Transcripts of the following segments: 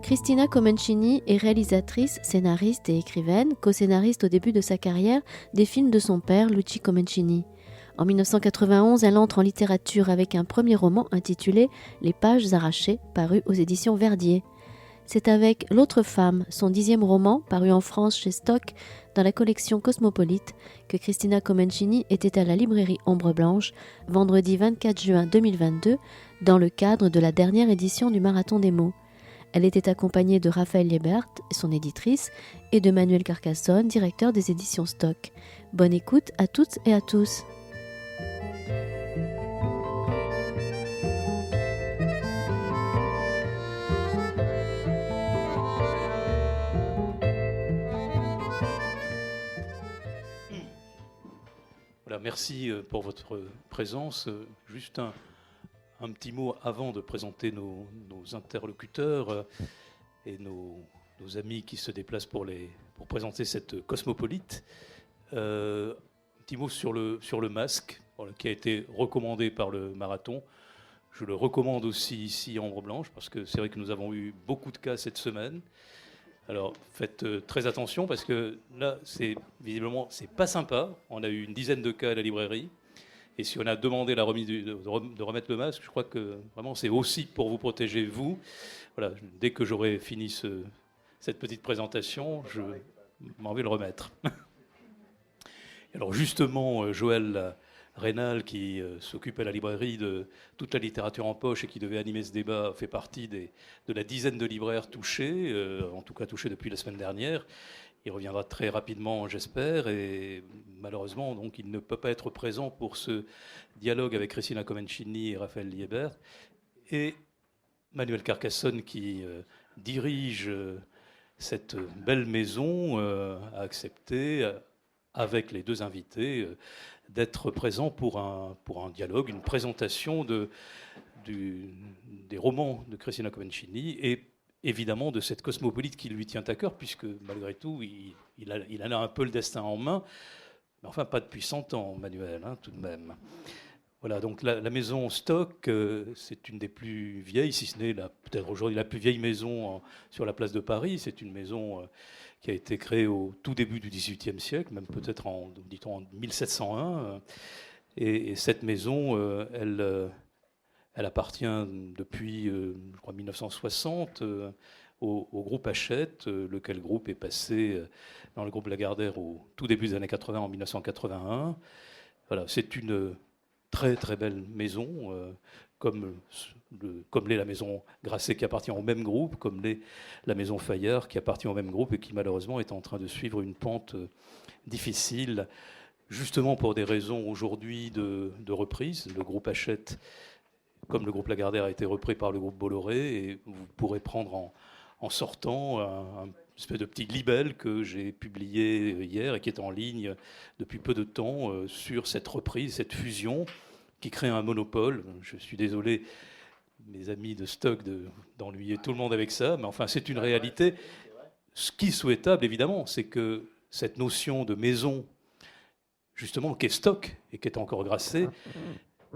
Cristina Comencini est réalisatrice, scénariste et écrivaine, co-scénariste au début de sa carrière des films de son père, Luigi Comencini. En 1991, elle entre en littérature avec un premier roman intitulé Les pages arrachées, paru aux éditions Verdier. C'est avec L'autre femme, son 10e roman, paru en France chez Stock dans la collection Cosmopolite, que Cristina Comencini était à la librairie Ombre Blanche, vendredi 24 juin 2022, dans le cadre de la dernière édition du Marathon des mots. Elle était accompagnée de Raphaël Liebert, son éditrice, et de Manuel Carcassonne, directeur des éditions Stock. Bonne écoute à toutes et à tous. Voilà, merci pour votre présence. Juste un petit mot avant de présenter nos interlocuteurs et nos amis qui se déplacent pour présenter cette cosmopolite. Un petit mot sur le masque, voilà, qui a été recommandé par le marathon. Je le recommande aussi ici en Ombre Blanche, parce que c'est vrai que nous avons eu beaucoup de cas cette semaine. Alors faites très attention, parce que là, visiblement, c'est pas sympa. On a eu une dizaine de cas à la librairie. Et si on a demandé la remise de remettre le masque, je crois que vraiment c'est aussi pour vous protéger, vous. Voilà, dès que j'aurai fini cette petite présentation, je m'en vais le remettre. Alors justement, Joël Rénal, qui s'occupe à la librairie de toute la littérature en poche et qui devait animer ce débat, fait partie de la dizaine de libraires touchés, en tout cas touchés depuis la semaine dernière. Il reviendra très rapidement, j'espère, et malheureusement, donc, il ne peut pas être présent pour ce dialogue avec Cristina Comencini et Raphaël Liebert. Et Manuel Carcassonne, qui dirige cette belle maison, a accepté, avec les deux invités, d'être présent pour un dialogue, une présentation des romans de Cristina Comencini et évidemment de cette cosmopolite qui lui tient à cœur, puisque malgré tout, il en a un peu le destin en main, mais enfin pas depuis 100 ans, Manuel, hein, tout de même. Voilà, donc la maison Stock, c'est une des plus vieilles, si ce n'est peut-être aujourd'hui la plus vieille maison sur la place de Paris. C'est une maison qui a été créée au tout début du XVIIIe siècle, même peut-être en 1701. Et cette maison, elle appartient depuis, je crois, 1960 au groupe Hachette, lequel groupe est passé dans le groupe Lagardère au tout début des années 80, en 1981. Voilà, c'est une très très belle maison, comme l'est la maison Grasset qui appartient au même groupe, comme l'est la maison Fayard qui appartient au même groupe et qui malheureusement est en train de suivre une pente difficile, justement pour des raisons aujourd'hui de reprise. Le groupe Hachette, comme le groupe Lagardère, a été repris par le groupe Bolloré, et vous pourrez prendre en sortant un espèce de petit libelle que j'ai publié hier et qui est en ligne depuis peu de temps sur cette reprise, cette fusion qui crée un monopole. Je suis désolé, mes amis de Stock, d'ennuyer tout le monde avec ça, mais enfin c'est une réalité. Ce qui est souhaitable, évidemment, c'est que cette notion de maison, justement, qui est Stock et qui est encore Grasset,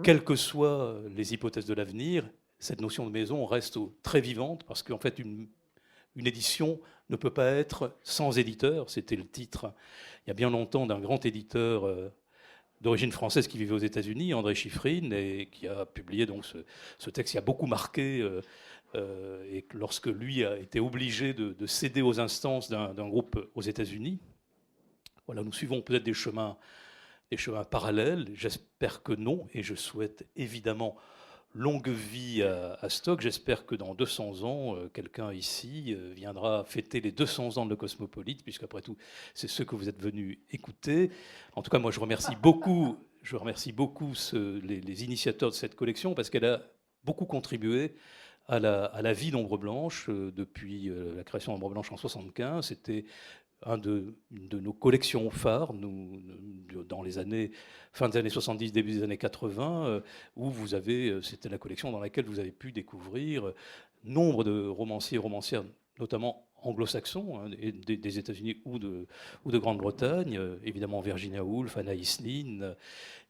quelles que soient les hypothèses de l'avenir, cette notion de maison reste très vivante, parce qu'en fait, une édition ne peut pas être sans éditeur. C'était le titre, il y a bien longtemps, d'un grand éditeur d'origine française qui vivait aux États-Unis, André Chiffrine, et qui a publié donc ce texte qui a beaucoup marqué. Et lorsque lui a été obligé de céder aux instances d'un groupe aux États-Unis, voilà, nous suivons peut-être des chemins parallèles. J'espère que non, et je souhaite évidemment longue vie à Stock. J'espère que dans 200 ans, quelqu'un ici viendra fêter les 200 ans de le Cosmopolite, puisqu'après tout, c'est ce que vous êtes venus écouter. En tout cas, moi, je remercie beaucoup les initiateurs de cette collection, parce qu'elle a beaucoup contribué à la vie d'Ombre Blanche depuis la création d'Ombre Blanche en 1975. C'était une de nos collections phares, dans les années, fin des années 70, début des années 80, où c'était la collection dans laquelle vous avez pu découvrir nombre de romanciers et romancières, notamment anglo-saxons, hein, des États-Unis ou de Grande-Bretagne, évidemment Virginia Woolf, Anaïs Nin,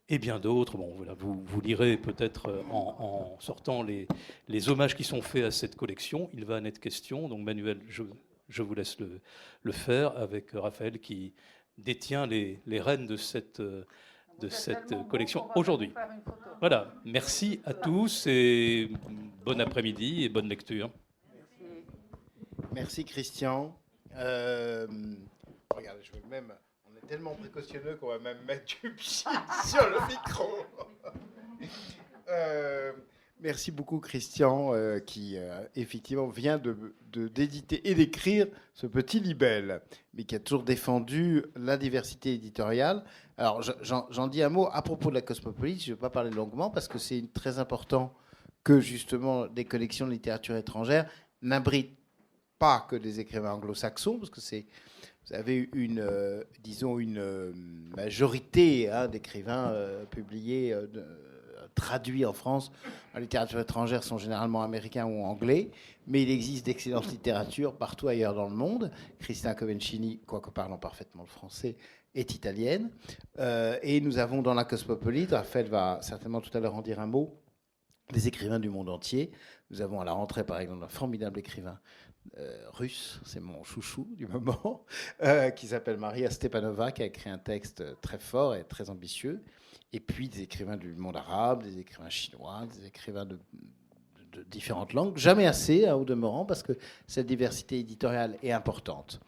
et bien d'autres. Bon, voilà, vous lirez peut-être en sortant les hommages qui sont faits à cette collection. Il va en être question. Donc Manuel, je vous laisse le faire avec Raphaël qui détient les rênes de cette collection aujourd'hui. Voilà, merci à tous et bon après-midi et bonne lecture. Merci Christian. Regardez, je vais même... On est tellement précautionneux qu'on va même mettre du pied sur le micro. Merci beaucoup Christian qui effectivement vient d'éditer et d'écrire ce petit libelle, mais qui a toujours défendu la diversité éditoriale. Alors j'en dis un mot à propos de la Cosmopolite, je ne vais pas parler longuement parce que c'est très important que justement des collections de littérature étrangère n'abritent pas que des écrivains anglo-saxons, parce que vous avez disons une majorité d'écrivains publiés, traduits en France en littérature étrangère sont généralement américains ou anglais, mais il existe d'excellentes littératures partout ailleurs dans le monde. Cristina Comencini, quoique parlant parfaitement le français, est italienne. Et nous avons dans la Cosmopolite, Raphaël va certainement tout à l'heure en dire un mot, des écrivains du monde entier. Nous avons à la rentrée, par exemple, un formidable écrivain russe, c'est mon chouchou du moment, qui s'appelle Maria Stepanova, qui a écrit un texte très fort et très ambitieux. Et puis des écrivains du monde arabe, des écrivains chinois, des écrivains de différentes langues. Jamais assez, au demeurant, parce que cette diversité éditoriale est importante.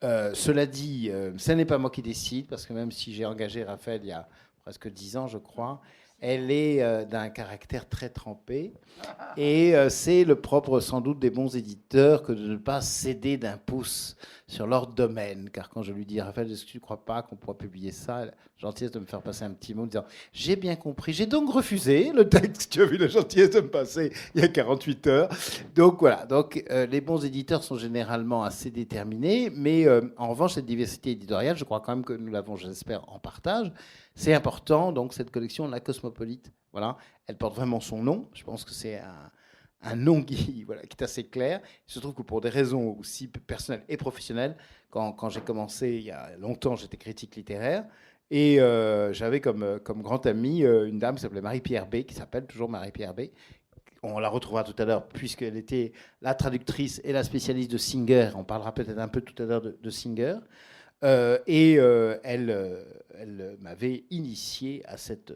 Cela dit, ce n'est pas moi qui décide, parce que même si j'ai engagé Raphaël il y a presque 10 ans, je crois, elle est d'un caractère très trempé. Et c'est le propre, sans doute, des bons éditeurs que de ne pas céder d'un pouce sur leur domaine. Car quand je lui dis, Raphaël, est-ce que tu ne crois pas qu'on pourra publier ça, elle a la gentillesse de me faire passer un petit mot en disant, j'ai bien compris, j'ai donc refusé le texte que tu as eu la gentillesse de me passer il y a 48 heures. Donc voilà, les bons éditeurs sont généralement assez déterminés. Mais en revanche, cette diversité éditoriale, je crois quand même que nous l'avons, j'espère, en partage. C'est important, donc, cette collection, la Cosmopolite, voilà, elle porte vraiment son nom. Je pense que c'est un nom qui est assez clair. Il se trouve que pour des raisons aussi personnelles et professionnelles, quand j'ai commencé il y a longtemps, j'étais critique littéraire, et j'avais comme grande amie une dame qui s'appelait Marie-Pierre B, qui s'appelle toujours Marie-Pierre B. On la retrouvera tout à l'heure, puisqu'elle était la traductrice et la spécialiste de Singer. On parlera peut-être un peu tout à l'heure de Singer. Elle m'avait initié à cette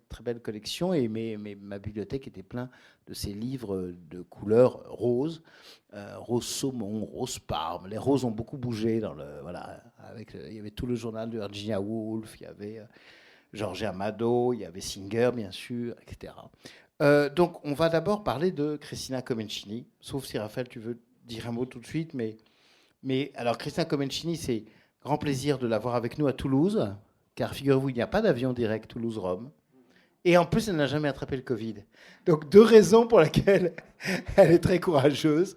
très belle collection, et ma bibliothèque était pleine de ces livres de couleurs roses, rose saumon, rose parme. Les roses ont beaucoup bougé il y avait tout le journal de Virginia Woolf, il y avait George Amado, il y avait Singer bien sûr, etc. Donc on va d'abord parler de Cristina Comencini, sauf si Raphaël tu veux dire un mot tout de suite, mais alors Cristina Comencini, c'est grand plaisir de l'avoir avec nous à Toulouse, car figurez-vous, il n'y a pas d'avion direct Toulouse-Rome. Et en plus, elle n'a jamais attrapé le Covid. Donc, 2 raisons pour lesquelles elle est très courageuse.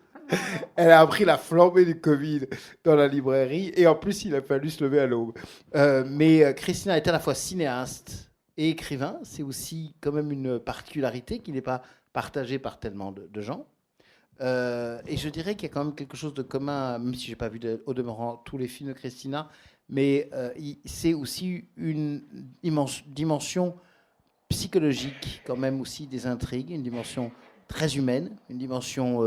Elle a appris la flambée du Covid dans la librairie, et en plus, il a fallu se lever à l'aube. Mais Cristina est à la fois cinéaste et écrivain. C'est aussi quand même une particularité qui n'est pas partagée par tellement de gens. Et je dirais qu'il y a quand même quelque chose de commun, même si je n'ai pas vu au demeurant tous les films de Cristina, mais c'est aussi une dimension psychologique, quand même aussi des intrigues, une dimension très humaine, une dimension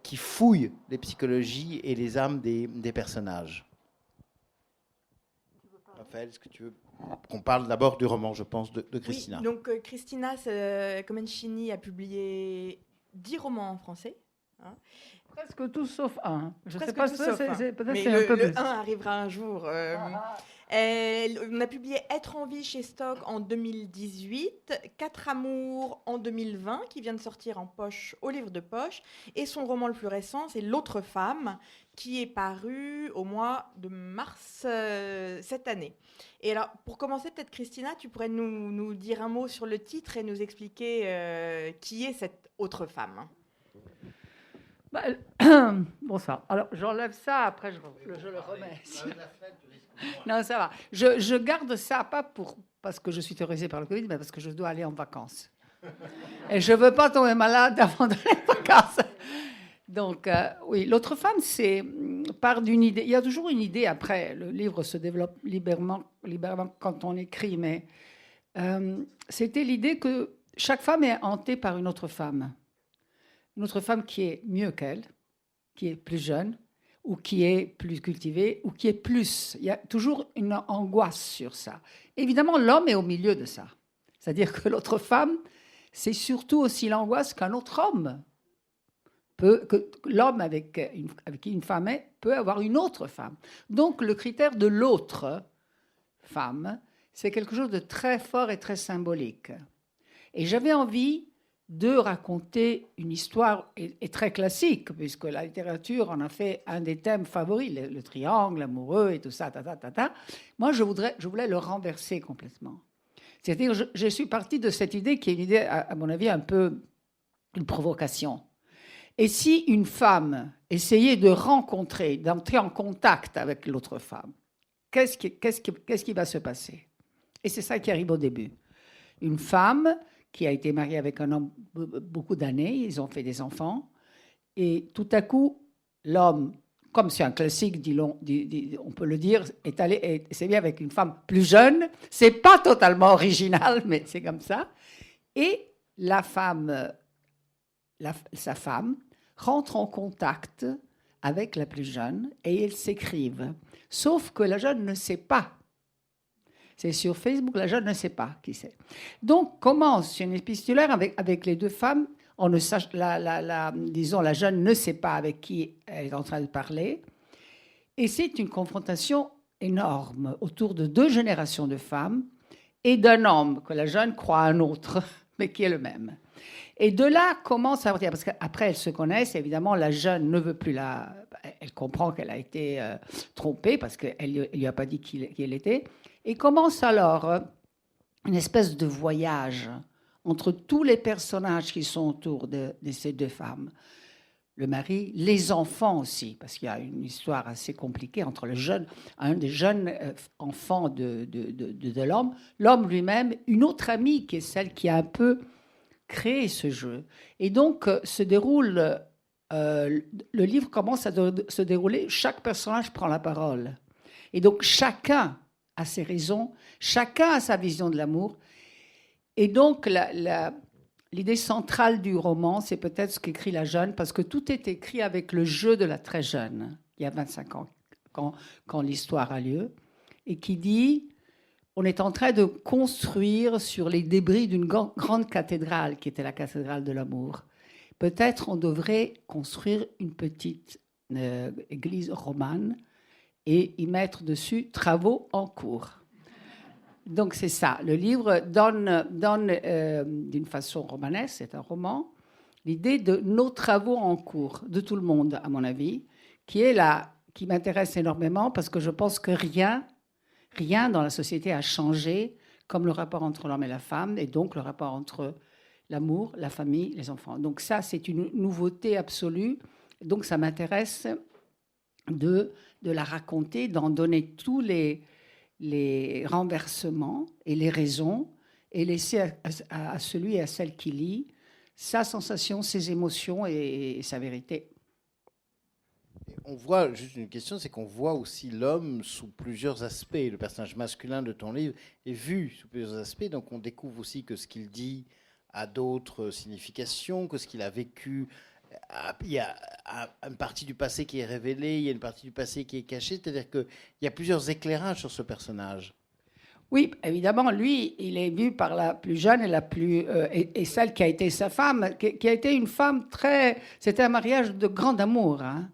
qui fouille les psychologies et les âmes des personnages. Raphaël, est-ce que tu veux qu'on parle d'abord du roman, je pense, de Cristina? Oui, donc Cristina Comencini a publié 10 romans en français. Hein. Presque tout sauf un. Je ne sais Presque pas, tout sauf un. peut-être mais c'est un peu le plus. 1 arrivera un jour. On a publié Être en vie chez Stock en 2018, 4 amours en 2020, qui vient de sortir en poche au livre de poche, et son roman le plus récent, c'est L'autre femme, qui est paru au mois de mars cette année. Et alors, pour commencer, peut-être Cristina, tu pourrais nous dire un mot sur le titre et nous expliquer qui est cette autre femme. Bonsoir. Alors, j'enlève ça, après je le remets. Non, ça va. Je garde ça, pas parce que je suis terrorisée par le Covid, mais parce que je dois aller en vacances. Et je ne veux pas tomber malade avant d'aller en vacances. Donc, oui, L'autre femme, c'est part d'une idée. Il y a toujours une idée après. Le livre se développe librement quand on écrit, mais c'était l'idée que chaque femme est hantée par une autre femme qui est mieux qu'elle, qui est plus jeune, ou qui est plus cultivée, ou qui est plus. Il y a toujours une angoisse sur ça. Évidemment, l'homme est au milieu de ça. C'est-à-dire que l'autre femme, c'est surtout aussi l'angoisse qu'un autre homme que l'homme avec qui une femme est, peut avoir une autre femme. Donc, le critère de l'autre femme, c'est quelque chose de très fort et très symbolique. Et j'avais envie de raconter une histoire et très classique, puisque la littérature en a fait un des thèmes favoris, le triangle amoureux et tout ça, Moi, je voulais le renverser complètement. C'est-à-dire, je suis partie de cette idée qui est une idée, à mon avis, un peu une provocation. Et si une femme essayait de rencontrer, d'entrer en contact avec l'autre femme, qu'est-ce qui va se passer? Et c'est ça qui arrive au début. Une femme qui a été mariée avec un homme beaucoup d'années, ils ont fait des enfants, et tout à coup, l'homme, comme c'est un classique, on peut le dire, s'est mis avec une femme plus jeune. C'est pas totalement original, mais c'est comme ça. Et la femme, sa femme, rentre en contact avec la plus jeune et ils s'écrivent. Sauf que la jeune ne sait pas. C'est sur Facebook, la jeune ne sait pas qui c'est. Donc commence une épistolaire avec les deux femmes. On ne sache, disons, la jeune ne sait pas avec qui elle est en train de parler. Et c'est une confrontation énorme autour de deux générations de femmes et d'un homme que la jeune croit un autre, mais qui est le même. Et de là commence à partir, parce qu'après elles se connaissent, évidemment la jeune ne veut plus elle comprend qu'elle a été trompée parce qu'elle ne lui a pas dit qui elle était. Et commence alors une espèce de voyage entre tous les personnages qui sont autour de ces deux femmes. Le mari, les enfants aussi, parce qu'il y a une histoire assez compliquée entre un des jeunes enfants de l'homme, l'homme lui-même, une autre amie qui est celle qui a un peu créé ce jeu. Et donc se déroule, le livre commence à se dérouler, chaque personnage prend la parole. Et donc chacun a ses raisons, chacun a sa vision de l'amour. Et donc l'idée centrale du roman, c'est peut-être ce qu'écrit la jeune, parce que tout est écrit avec le jeu de la très jeune, il y a 25 ans, quand l'histoire a lieu, et qui dit, on est en train de construire sur les débris d'une grande cathédrale, qui était la cathédrale de l'amour. Peut-être on devrait construire une petite église romane et y mettre dessus « travaux en cours ». Donc c'est ça. Le livre donne d'une façon romanesque, c'est un roman, l'idée de nos travaux en cours, de tout le monde, à mon avis, qui m'intéresse énormément parce que je pense que rien dans la société a changé, comme le rapport entre l'homme et la femme, et donc le rapport entre l'amour, la famille, les enfants. Donc ça, c'est une nouveauté absolue. Donc ça m'intéresse de la raconter, d'en donner tous les renversements et les raisons, et laisser à celui et à celle qui lit sa sensation, ses émotions et sa vérité. On voit, juste une question, c'est qu'on voit aussi l'homme sous plusieurs aspects. Le personnage masculin de ton livre est vu sous plusieurs aspects, donc on découvre aussi que ce qu'il dit a d'autres significations, que ce qu'il a vécu, il y a une partie du passé qui est révélée, il y a une partie du passé qui est cachée, c'est-à-dire qu'il y a plusieurs éclairages sur ce personnage. Oui, évidemment, lui, il est vu par la plus jeune et celle qui a été sa femme, qui a été une femme c'était un mariage de grand amour, hein.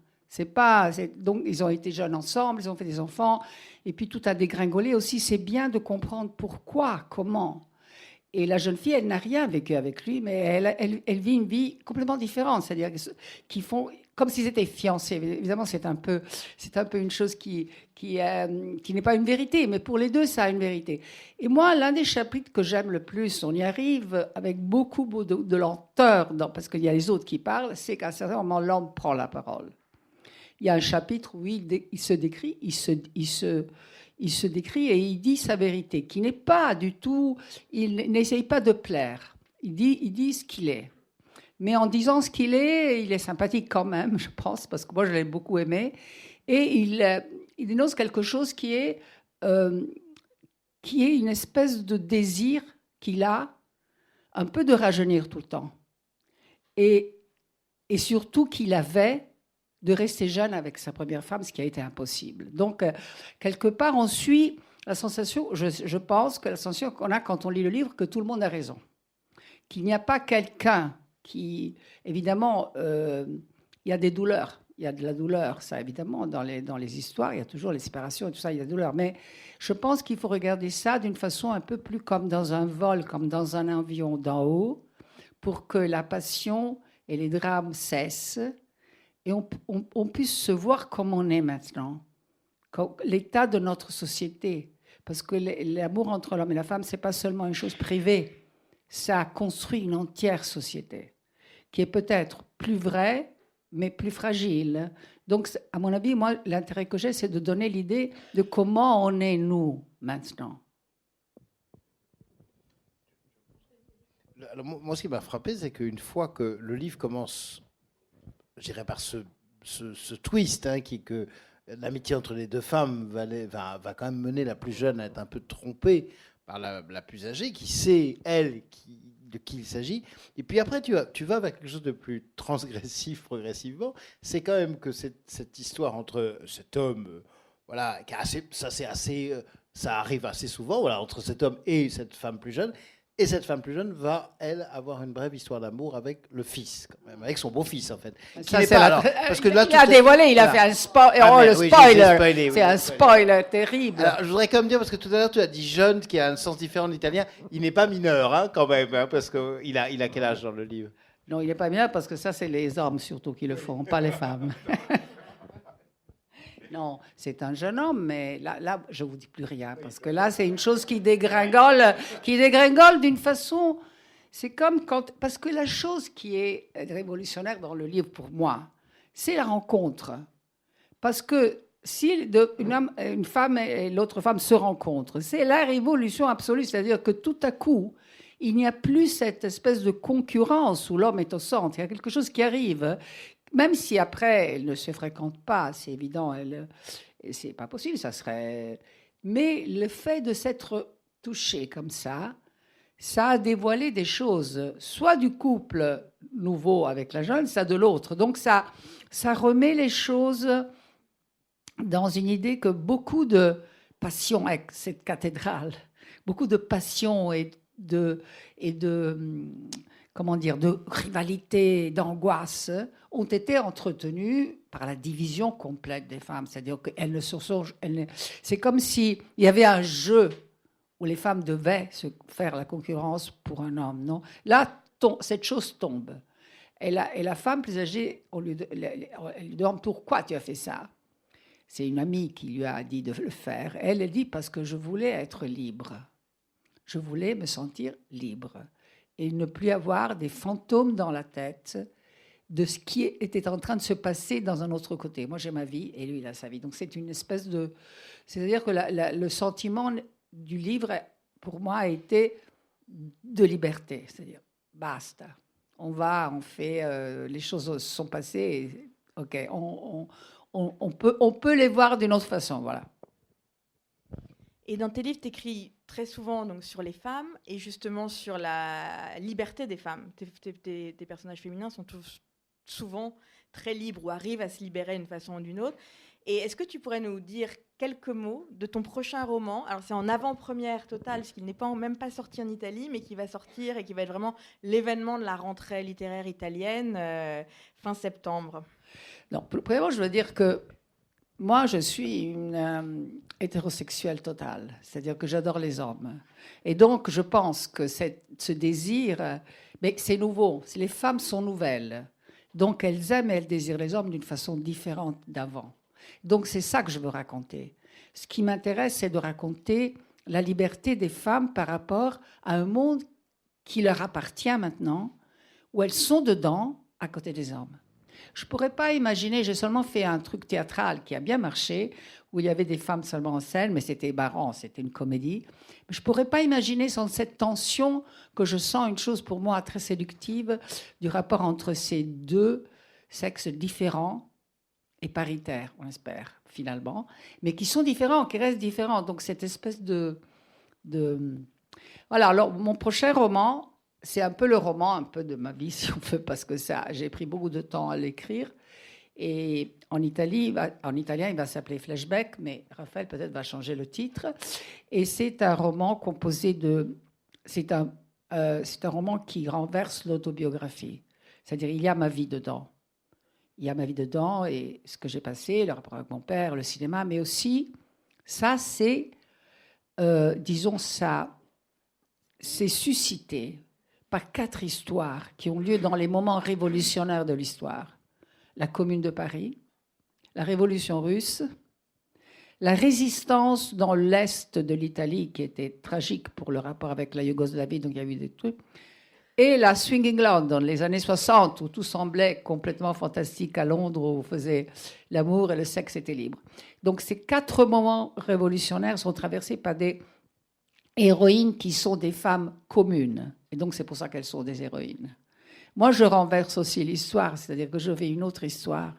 Donc, ils ont été jeunes ensemble, ils ont fait des enfants, et puis tout a dégringolé aussi. C'est bien de comprendre pourquoi, comment. Et la jeune fille, elle n'a rien vécu avec lui, mais elle vit une vie complètement différente, c'est-à-dire qu'ils font comme s'ils étaient fiancés. Évidemment, c'est un peu une chose qui n'est pas une vérité, mais pour les deux, ça a une vérité. Et moi, l'un des chapitres que j'aime le plus, on y arrive avec beaucoup de lenteur, parce qu'il y a les autres qui parlent, c'est qu'à un certain moment, l'homme prend la parole. Il y a un chapitre où il se décrit, il se décrit et il dit sa vérité, qui n'est pas du tout... Il n'essaye pas de plaire. Il dit ce qu'il est. Mais en disant ce qu'il est, il est sympathique quand même, je pense, parce que moi, je l'ai beaucoup aimé. Et il dénonce quelque chose qui est qui est une espèce de désir qu'il a, un peu de rajeunir tout le temps. Et surtout qu'il avait de rester jeune avec sa première femme, ce qui a été impossible. Donc, quelque part, on suit la sensation, je pense que la sensation qu'on a quand on lit le livre, que tout le monde a raison. Qu'il n'y a pas quelqu'un qui... Évidemment, il y a des douleurs. Il y a de la douleur, ça, évidemment, dans les histoires. Il y a toujours les séparations et tout ça, il y a de la douleur. Mais je pense qu'il faut regarder ça d'une façon un peu plus comme dans un vol, comme dans un avion d'en haut, pour que la passion et les drames cessent et on puisse se voir comme on est maintenant, l'état de notre société. Parce que l'amour entre l'homme et la femme, ce n'est pas seulement une chose privée. Ça construit une entière société qui est peut-être plus vraie, mais plus fragile. Donc, à mon avis, moi, l'intérêt que j'ai, c'est de donner l'idée de comment on est, nous, maintenant. Alors, moi, ce qui m'a frappé, c'est qu'une fois que le livre commence, je dirais par ce twist, hein, que l'amitié entre les deux femmes va quand même mener la plus jeune à être un peu trompée par la plus âgée, qui sait, elle, de qui il s'agit. Et puis après, tu vas vers quelque chose de plus transgressif progressivement. C'est quand même que cette histoire entre cet homme, voilà, ça arrive assez souvent, voilà, entre cet homme et cette femme plus jeune. Et cette femme plus jeune va, elle, avoir une brève histoire d'amour avec le fils, quand même, avec son beau-fils, en fait. Ça, parce que là, il a dévoilé, il a fait un spoiler. Ah, le spoiler, c'est oui, un spoiler terrible. Alors, je voudrais quand même dire, parce que tout à l'heure, tu as dit jeune, qui a un sens différent en italien. Il n'est pas mineur, hein, quand même, hein, parce qu'il a quel âge dans le livre? Non, il n'est pas mineur, parce que ça, c'est les hommes surtout qui le font, pas les femmes. Non, c'est un jeune homme, mais là, je ne vous dis plus rien, parce que là, c'est une chose qui dégringole d'une façon... C'est comme quand... Parce que la chose qui est révolutionnaire dans le livre, pour moi, c'est la rencontre. Parce que si une femme et l'autre femme se rencontrent, c'est la révolution absolue, c'est-à-dire que tout à coup, il n'y a plus cette espèce de concurrence où l'homme est au centre. Il y a quelque chose qui arrive... Même si après, elles ne se fréquentent pas, c'est évident, c'est pas possible, ça serait... Mais le fait de s'être touché comme ça a dévoilé des choses, soit du couple nouveau avec la jeune, soit de l'autre. Donc ça remet les choses dans une idée que beaucoup de passion avec cette cathédrale, beaucoup de passion et de comment dire, de rivalité, d'angoisse, ont été entretenues par la division complète des femmes. C'est-à-dire qu'elles ne sont... C'est comme s'il y avait un jeu où les femmes devaient se faire la concurrence pour un homme. Non, là, cette chose tombe. Et la femme plus âgée, elle lui demande pourquoi tu as fait ça. C'est une amie qui lui a dit de le faire. Elle dit parce que je voulais être libre. Je voulais me sentir libre. Et ne plus avoir des fantômes dans la tête de ce qui était en train de se passer dans un autre côté. Moi, j'ai ma vie et lui, il a sa vie. Donc, c'est une espèce de... C'est-à-dire que le sentiment du livre, pour moi, a été de liberté. C'est-à-dire, basta. On fait... les choses sont passées. Et, OK, on peut les voir d'une autre façon, voilà. Et dans tes livres, tu écris très souvent donc, sur les femmes et justement sur la liberté des femmes. Tes personnages féminins sont tous souvent très libres ou arrivent à se libérer d'une façon ou d'une autre. Et est-ce que tu pourrais nous dire quelques mots de ton prochain roman? Alors c'est en avant-première totale, parce qu'il n'est même pas sorti en Italie, mais qui va sortir et qui va être vraiment l'événement de la rentrée littéraire italienne fin septembre. Non, premièrement, je veux dire que moi, je suis une hétérosexuelle totale, c'est-à-dire que j'adore les hommes. Et donc, je pense que ce désir, mais c'est nouveau, les femmes sont nouvelles. Donc, elles aiment et elles désirent les hommes d'une façon différente d'avant. Donc, c'est ça que je veux raconter. Ce qui m'intéresse, c'est de raconter la liberté des femmes par rapport à un monde qui leur appartient maintenant, où elles sont dedans, à côté des hommes. Je ne pourrais pas imaginer, j'ai seulement fait un truc théâtral qui a bien marché, où il y avait des femmes seulement en scène, mais c'était marrant, c'était une comédie. Mais je ne pourrais pas imaginer sans cette tension que je sens, une chose pour moi très séductive, du rapport entre ces deux sexes différents et paritaires, on espère, finalement, mais qui sont différents, qui restent différents. Donc cette espèce de Voilà, alors mon prochain roman, c'est un peu le roman un peu de ma vie, si on veut, parce que j'ai pris beaucoup de temps à l'écrire. Et en italien, il va s'appeler Flashback, mais Raphaël peut-être va changer le titre. Et c'est un roman composé de... C'est un roman qui renverse l'autobiographie. C'est-à-dire, il y a ma vie dedans. Il y a ma vie dedans et ce que j'ai passé, le rapport avec mon père, le cinéma, mais aussi, ça, c'est, disons, ça, c'est suscité par 4 histoires qui ont lieu dans les moments révolutionnaires de l'histoire. La Commune de Paris, la Révolution russe, la résistance dans l'Est de l'Italie, qui était tragique pour le rapport avec la Yougoslavie, donc il y a eu des trucs, et la Swinging London, les années 60, où tout semblait complètement fantastique à Londres, où on faisait l'amour et le sexe était libre. Donc ces 4 moments révolutionnaires sont traversés par des héroïnes qui sont des femmes communes. Et donc c'est pour ça qu'elles sont des héroïnes. Moi, je renverse aussi l'histoire, c'est-à-dire que je fais une autre histoire.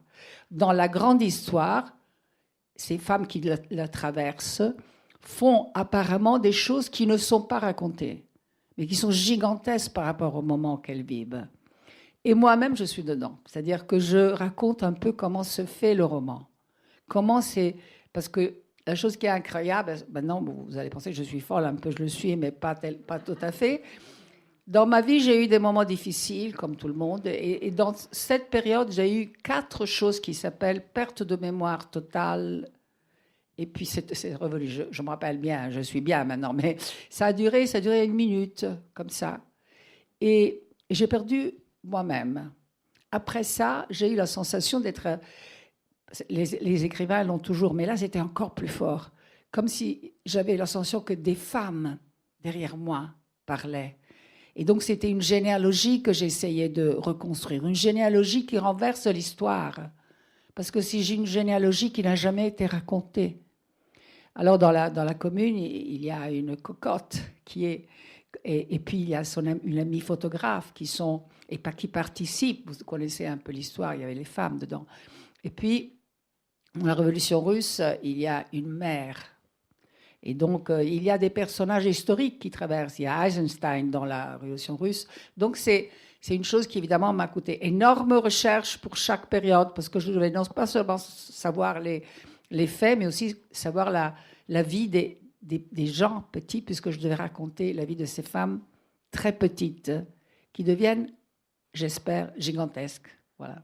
Dans la grande histoire, ces femmes qui la traversent font apparemment des choses qui ne sont pas racontées, mais qui sont gigantesques par rapport au moment qu'elles vivent. Et moi-même, je suis dedans. C'est-à-dire que je raconte un peu comment se fait le roman. Comment c'est... Parce que la chose qui est incroyable, maintenant, vous allez penser que je suis folle, un peu je le suis, mais pas tout à fait. Dans ma vie, j'ai eu des moments difficiles, comme tout le monde. Et dans cette période, j'ai eu 4 choses qui s'appellent perte de mémoire totale. Et puis, c'est revenu. Je me rappelle bien, je suis bien maintenant. Mais ça a duré 1 minute, comme ça. Et j'ai perdu moi-même. Après ça, j'ai eu la sensation d'être... Les écrivains l'ont toujours, mais là, c'était encore plus fort. Comme si j'avais la sensation que des femmes, derrière moi, parlaient. Et donc, c'était une généalogie que j'essayais de reconstruire, une généalogie qui renverse l'histoire. Parce que si j'ai une généalogie qui n'a jamais été racontée. Alors, dans la commune, il y a une cocotte qui est... Et puis, il y a une amie photographe qui participent. Vous connaissez un peu l'histoire, il y avait les femmes dedans. Et puis, dans la Révolution russe, il y a une mère. Et donc, il y a des personnages historiques qui traversent. Il y a Eisenstein dans la Révolution russe. Donc, c'est une chose qui, évidemment, m'a coûté énorme recherche pour chaque période, parce que je devais non pas seulement savoir les faits, mais aussi savoir la vie des gens petits, puisque je devais raconter la vie de ces femmes très petites, qui deviennent, j'espère, gigantesques. Voilà.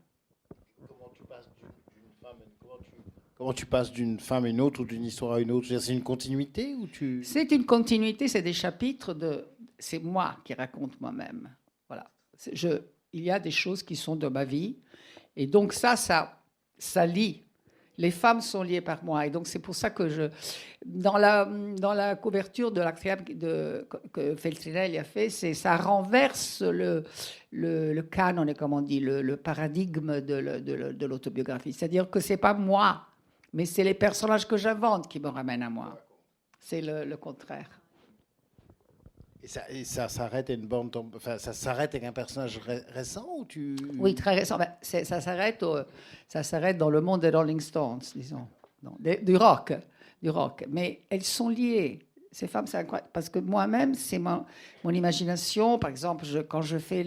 Comment tu passes d'une femme à une autre ou d'une histoire à une autre? C'est une continuité ou C'est une continuité, c'est des chapitres c'est moi qui raconte moi-même. Voilà. Il y a des choses qui sont de ma vie. Et donc ça lie. Les femmes sont liées par moi. Et donc c'est pour ça que dans la couverture de l'Atrium que Feltrinelli a fait, ça renverse le canon, comme on dit, le paradigme de l'autobiographie. C'est-à-dire que c'est pas moi, mais c'est les personnages que j'invente qui me ramènent à moi. C'est le contraire. Et ça s'arrête à une bande, enfin, ça s'arrête avec un personnage récent ou tu... Oui, très récent. Ça s'arrête dans le monde des Rolling Stones, disons, du rock. Mais elles sont liées. Ces femmes, c'est incroyable. Parce que moi-même, c'est mon imagination. Par exemple, quand je fais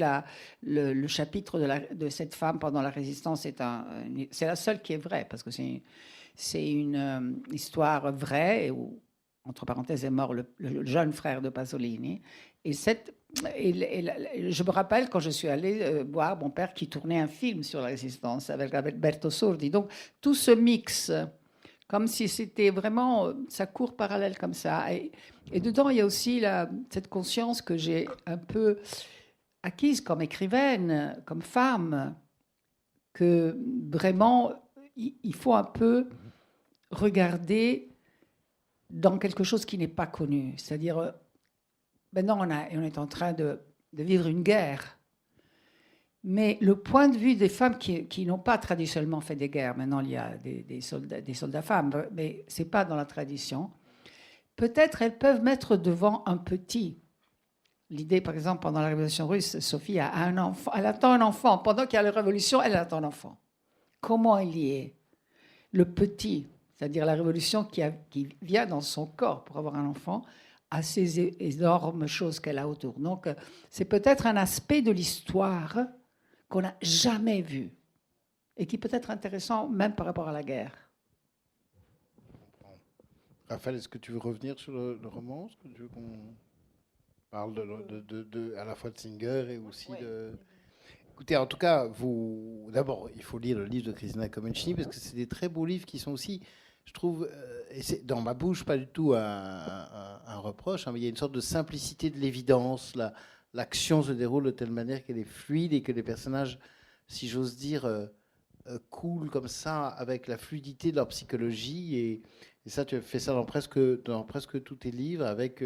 le chapitre de cette femme pendant la Résistance, c'est la seule qui est vraie, parce que c'est une histoire vraie où, entre parenthèses, est mort le jeune frère de Pasolini. Et je me rappelle quand je suis allée voir mon père qui tournait un film sur la Résistance avec Alberto Sordi. Donc, tout se mixe, comme si c'était vraiment, ça court parallèle comme ça. Et dedans, il y a aussi cette conscience que j'ai un peu acquise comme écrivaine, comme femme, que vraiment, il faut un peu regarder dans quelque chose qui n'est pas connu. C'est-à-dire, maintenant, on est en train de vivre une guerre. Mais le point de vue des femmes qui n'ont pas traditionnellement fait des guerres, maintenant il y a des soldats femmes, mais ce n'est pas dans la tradition, peut-être elles peuvent mettre devant un petit. L'idée, par exemple, pendant la Révolution russe, Sophie a un enfant, elle attend un enfant. Pendant qu'il y a la Révolution, elle attend un enfant. Comment elle y est? Le petit, c'est-à-dire la révolution qui vient dans son corps pour avoir un enfant, à ces énormes choses qu'elle a autour. Donc, c'est peut-être un aspect de l'histoire qu'on n'a jamais vu et qui peut être intéressant même par rapport à la guerre. Raphaël, est-ce que tu veux revenir sur le roman? Est-ce que tu veux qu'on parle à la fois de Singer et aussi de... Écoutez, en tout cas, d'abord, il faut lire le livre de Christina Comencini parce que c'est des très beaux livres qui sont aussi, je trouve, et c'est dans ma bouche, pas du tout un reproche, hein, mais il y a une sorte de simplicité de l'évidence. L'action se déroule de telle manière qu'elle est fluide et que les personnages, si j'ose dire, coulent comme ça avec la fluidité de leur psychologie. Et ça, tu as fait ça dans presque tous tes livres avec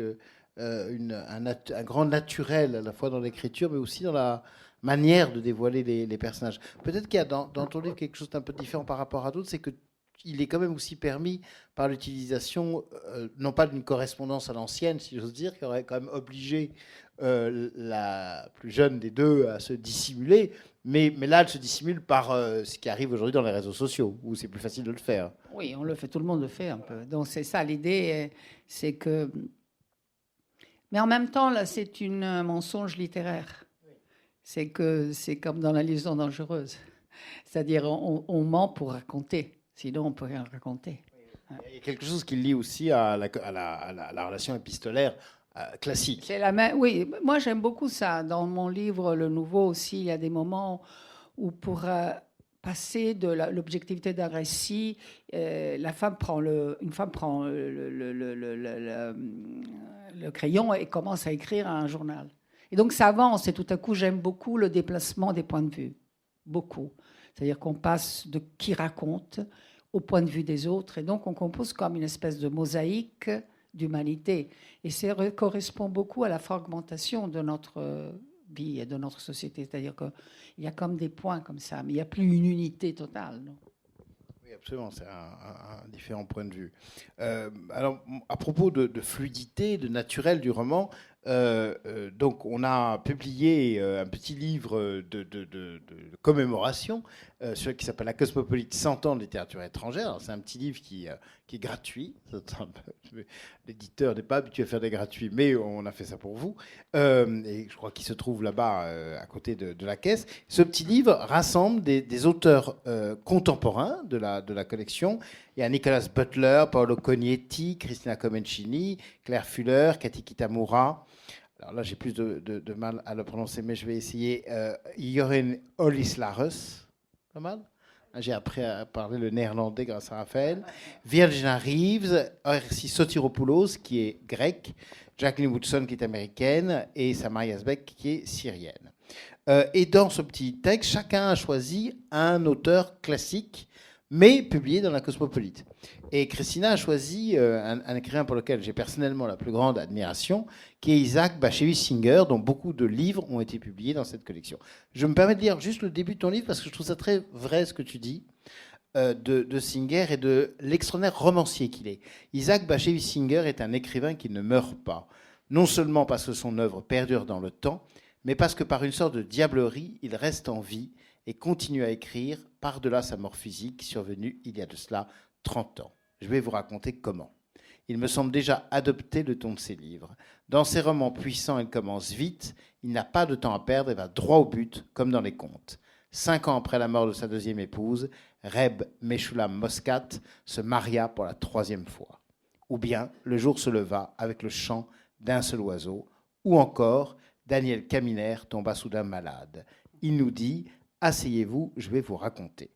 un grand naturel à la fois dans l'écriture, mais aussi dans la manière de dévoiler les personnages. Peut-être qu'il y a dans ton livre quelque chose d'un peu différent par rapport à d'autres, c'est que il est quand même aussi permis par l'utilisation, non pas d'une correspondance à l'ancienne, si j'ose dire, qui aurait quand même obligé la plus jeune des deux à se dissimuler, mais là, elle se dissimule par ce qui arrive aujourd'hui dans les réseaux sociaux, où c'est plus facile de le faire. Oui, on le fait, tout le monde le fait un peu. Donc c'est ça l'idée, c'est que... Mais en même temps, là, c'est un mensonge littéraire. C'est comme dans la liaison dangereuse. C'est-à-dire, on ment pour raconter. Sinon, on ne peut rien raconter. Il y a quelque chose qui lie aussi à la relation épistolaire classique. C'est la même. Oui, moi j'aime beaucoup ça. Dans mon livre, Le Nouveau aussi, il y a des moments où pour passer de l'objectivité d'un récit, une femme prend le crayon et commence à écrire un journal. Et donc ça avance. Et tout à coup, j'aime beaucoup le déplacement des points de vue. Beaucoup. C'est-à-dire qu'on passe de qui raconte au point de vue des autres. Et donc, on compose comme une espèce de mosaïque d'humanité. Et ça correspond beaucoup à la fragmentation de notre vie et de notre société. C'est-à-dire qu'il y a comme des points comme ça, mais il n'y a plus une unité totale. Non? Oui, absolument. C'est un différent point de vue. Alors, à propos de fluidité, de naturel du roman, donc on a publié un petit livre de commémoration qui s'appelle La Cosmopolite 100 ans de littérature étrangère. Alors, c'est un petit livre qui est gratuit. L'éditeur n'est pas habitué à faire des gratuits, mais on a fait ça pour vous. Et je crois qu'il se trouve là-bas à côté de la caisse. Ce petit livre rassemble des auteurs contemporains de la collection. Il y a Nicolas Butler, Paolo Cognetti, Christina Comencini, Claire Fuller, Cathy Kitamura. Alors là, j'ai plus de mal à le prononcer, mais je vais essayer. Joren Olislarus, pas mal. J'ai appris à parler le néerlandais grâce à Raphaël. Virginia Reeves, Arsi Sotiropoulos, qui est grec, Jacqueline Woodson, qui est américaine, et Samara Yazbek, qui est syrienne. Et dans ce petit texte, chacun a choisi un auteur classique, mais publié dans la Cosmopolite. Et Christina a choisi un écrivain pour lequel j'ai personnellement la plus grande admiration, qui est Isaac Bashevis Singer, dont beaucoup de livres ont été publiés dans cette collection. Je me permets de lire juste le début de ton livre, parce que je trouve ça très vrai ce que tu dis, de Singer et de l'extraordinaire romancier qu'il est. Isaac Bashevis Singer est un écrivain qui ne meurt pas, non seulement parce que son œuvre perdure dans le temps, mais parce que par une sorte de diablerie, il reste en vie et continue à écrire par-delà sa mort physique survenue il y a de cela 30 ans. Je vais vous raconter comment. Il me semble déjà adopter le ton de ses livres. Dans ses romans puissants, il commence vite, il n'a pas de temps à perdre et va droit au but, comme dans les contes. 5 ans après la mort de sa deuxième épouse, Reb Meshulam Moscat se maria pour la 3e fois. Ou bien, le jour se leva avec le chant d'un seul oiseau. Ou encore, Daniel Kaminer tomba soudain malade. Il nous dit... Asseyez-vous, je vais vous raconter.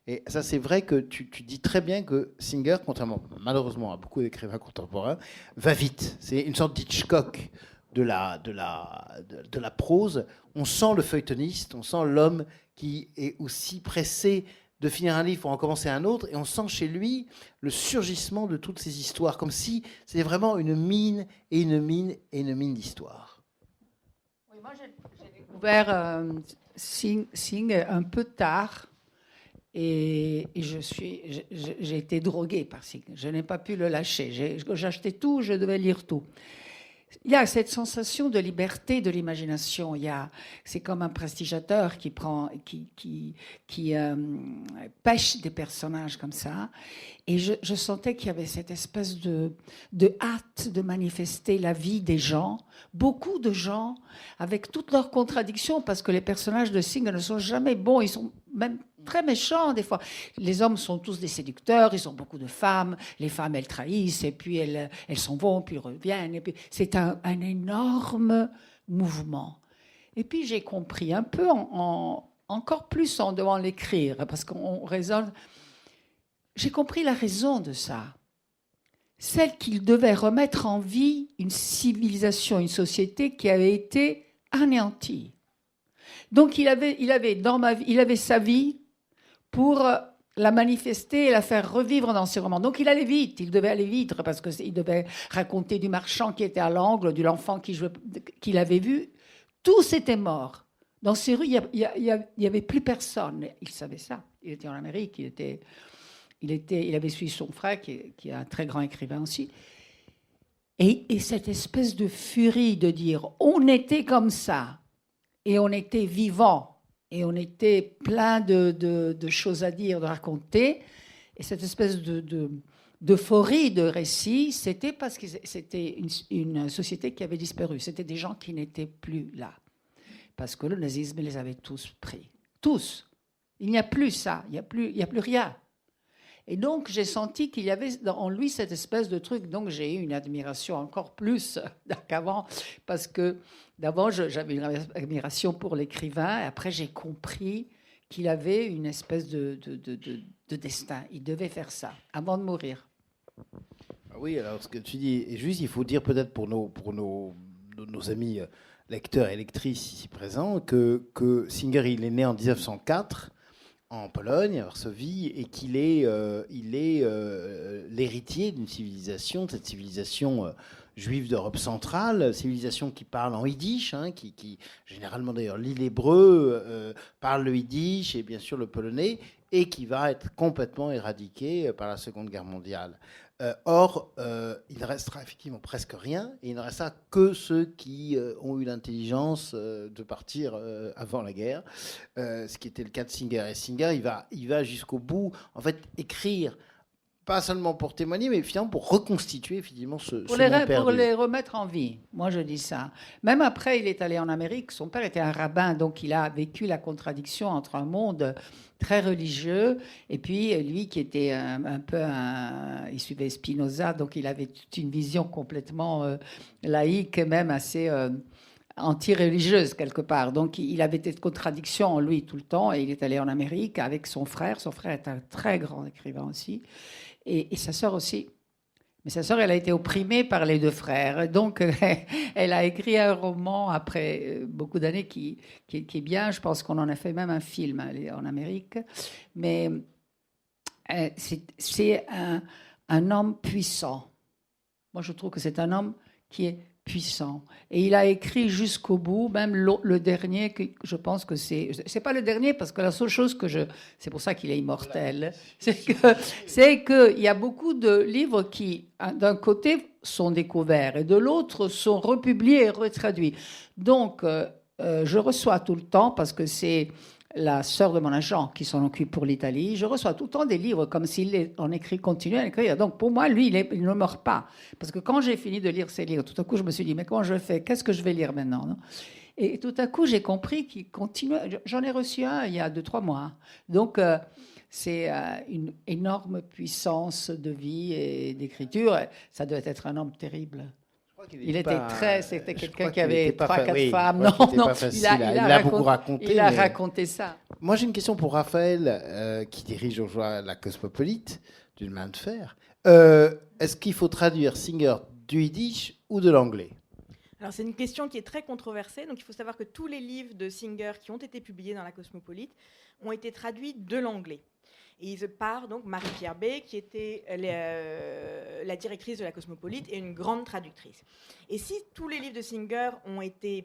Et ça, c'est vrai que tu dis très bien que Singer, contrairement malheureusement à beaucoup d'écrivains contemporains, va vite. C'est une sorte d'Hitchcock de la prose. On sent le feuilletoniste, on sent l'homme qui est aussi pressé de finir un livre pour en commencer un autre, et on sent chez lui le surgissement de toutes ces histoires, comme si c'était vraiment une mine et une mine et une mine d'histoires. Oui, moi j'ai découvert... Singer un peu tard et j'ai été droguée par Singer. Je n'ai pas pu le lâcher. J'achetais tout, je devais lire tout. il y a cette sensation de liberté de l'imagination. C'est comme un prestigiateur qui pêche des personnages comme ça. Et je sentais qu'il y avait cette espèce de hâte de manifester la vie des gens. Beaucoup de gens, avec toutes leurs contradictions, parce que les personnages de Singer ne sont jamais bons, ils sont même très méchants des fois. Les hommes sont tous des séducteurs, ils ont beaucoup de femmes, les femmes elles trahissent, et puis elles s'en vont, puis reviennent. Et puis c'est un énorme mouvement. Et puis j'ai compris un peu, encore plus en devant l'écrire, parce qu'on raisonne. J'ai compris la raison de ça. Celle qu'il devait remettre en vie une civilisation, une société qui avait été anéantie. Donc il avait sa vie pour la manifester et la faire revivre dans ses romans. Donc il allait vite, il devait aller vite, parce qu'il devait raconter du marchand qui était à l'angle, de l'enfant qu'il avait vu. Tous étaient morts. Dans ces rues, il n'y avait plus personne. Il savait ça. Il était en Amérique, il avait suivi son frère, qui est un très grand écrivain aussi. Et cette espèce de furie de dire, on était comme ça, et on était vivant, et on était plein de choses à dire, de raconter. Et cette espèce d'euphorie de récit, c'était parce que c'était une société qui avait disparu. C'était des gens qui n'étaient plus là. Parce que le nazisme les avait tous pris. Tous. Il n'y a plus ça. Il n'y a plus rien. Et donc, j'ai senti qu'il y avait en lui cette espèce de truc. Donc, j'ai eu une admiration encore plus qu'avant, parce que d'abord, j'avais une admiration pour l'écrivain, et après, j'ai compris qu'il avait une espèce de destin. Il devait faire ça avant de mourir. Oui, alors ce que tu dis est juste, il faut dire peut-être pour nos amis lecteurs et lectrices ici présents que Singer, il est né en 1904, en Pologne, à Varsovie, et qu'il est l'héritier d'une civilisation, de cette civilisation juive d'Europe centrale, civilisation qui parle en yiddish, qui généralement d'ailleurs lit l'hébreu, parle le yiddish et bien sûr le polonais, et qui va être complètement éradiquée par la Seconde Guerre mondiale. Or, il ne restera effectivement presque rien, et il ne restera que ceux qui ont eu l'intelligence de partir avant la guerre, ce qui était le cas de Singer. Et Singer, il va jusqu'au bout, en fait, écrire, pas seulement pour témoigner, mais finalement pour reconstituer effectivement ce monde perdu. Pour les remettre en vie, moi je dis ça. Même après, il est allé en Amérique, son père était un rabbin, donc il a vécu la contradiction entre un monde très religieux, et puis lui qui était il suivait Spinoza, donc il avait toute une vision complètement laïque, même assez anti-religieuse quelque part. Donc il avait cette contradiction en lui tout le temps, et il est allé en Amérique avec son frère. Son frère est un très grand écrivain aussi, et sa sœur aussi. Mais sa sœur, elle a été opprimée par les deux frères. Donc, elle a écrit un roman après beaucoup d'années qui est bien. Je pense qu'on en a fait même un film en Amérique. Mais c'est un homme puissant. Moi, je trouve que c'est un homme qui est puissant. Et il a écrit jusqu'au bout, même le dernier, que je pense que c'est pas le dernier, parce que la seule chose c'est pour ça qu'il est immortel, c'est qu'il y a beaucoup de livres qui, d'un côté, sont découverts, et de l'autre, sont republiés et retraduits. Donc, je reçois tout le temps, parce que c'est la sœur de mon agent qui s'en occupe pour l'Italie, je reçois tout le temps des livres comme s'il en continue à écrire. Donc pour moi, lui, il ne meurt pas. Parce que quand j'ai fini de lire ces livres, tout à coup, je me suis dit, mais comment je fais? Qu'est-ce que je vais lire maintenant, non? Et tout à coup, j'ai compris qu'il continue. J'en ai reçu un il y a 2-3 mois. Donc c'est une énorme puissance de vie et d'écriture. Ça doit être un homme terrible. C'était quelqu'un qui avait 3-4 femmes. Non, il a beaucoup raconté. Il a raconté ça. Moi, j'ai une question pour Raphaël, qui dirige aujourd'hui la Cosmopolite, d'une main de fer. Est-ce qu'il faut traduire Singer du yiddish ou de l'anglais? Alors, c'est une question qui est très controversée. Donc, il faut savoir que tous les livres de Singer qui ont été publiés dans la Cosmopolite ont été traduits de l'anglais. Et il part donc Marie-Pierre B, qui était la directrice de la Cosmopolite et une grande traductrice. Et si tous les livres de Singer ont été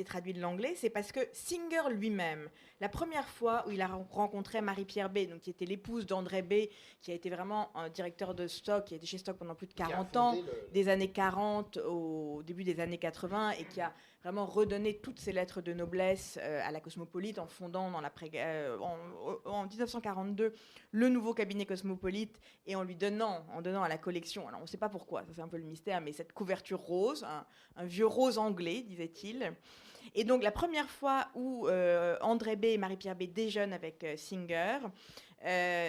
traduits de l'anglais, c'est parce que Singer lui-même, la première fois où il a rencontré Marie-Pierre B, donc qui était l'épouse d'André B, qui a été vraiment un directeur de Stock, qui a été chez Stock pendant plus de 40 ans, des années 40 au début des années 80, et qui a vraiment redonné toutes ses lettres de noblesse à la Cosmopolite en fondant en 1942 le nouveau cabinet Cosmopolite et en donnant à la collection, alors on ne sait pas pourquoi, ça c'est un peu le mystère, mais cette couverture rose, un vieux rose anglais, disait-il. Et donc la première fois où André B et Marie-Pierre B déjeunent avec Singer,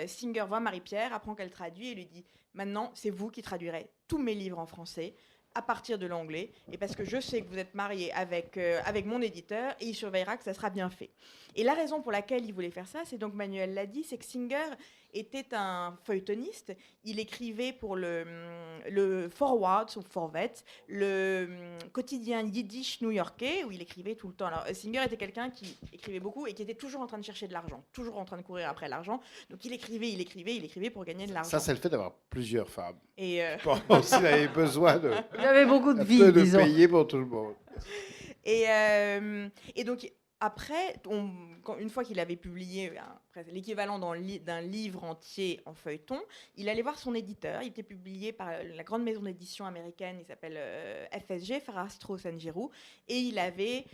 Singer voit Marie-Pierre, apprend qu'elle traduit et lui dit « Maintenant, c'est vous qui traduirez tous mes livres en français. » à partir de l'anglais, et parce que je sais que vous êtes marié avec mon éditeur, et il surveillera que ça sera bien fait. Et la raison pour laquelle il voulait faire ça, c'est donc Manuel l'a dit, c'est que Singer était un feuilletoniste. Il écrivait pour le Forward, ou Forvet, le quotidien yiddish new-yorkais, où il écrivait tout le temps. Alors, Singer était quelqu'un qui écrivait beaucoup et qui était toujours en train de chercher de l'argent, toujours en train de courir après l'argent. Donc, il écrivait pour gagner de l'argent. Ça, c'est le fait d'avoir plusieurs femmes. Et s'il avait besoin de... Il avait beaucoup de vie, de disons. payer pour tout le monde. Et donc... Après, une fois qu'il avait publié l'équivalent d'un livre entier en feuilleton, il allait voir son éditeur. Il était publié par la grande maison d'édition américaine, il s'appelle FSG, Farrar, Straus and Giroux, et il avait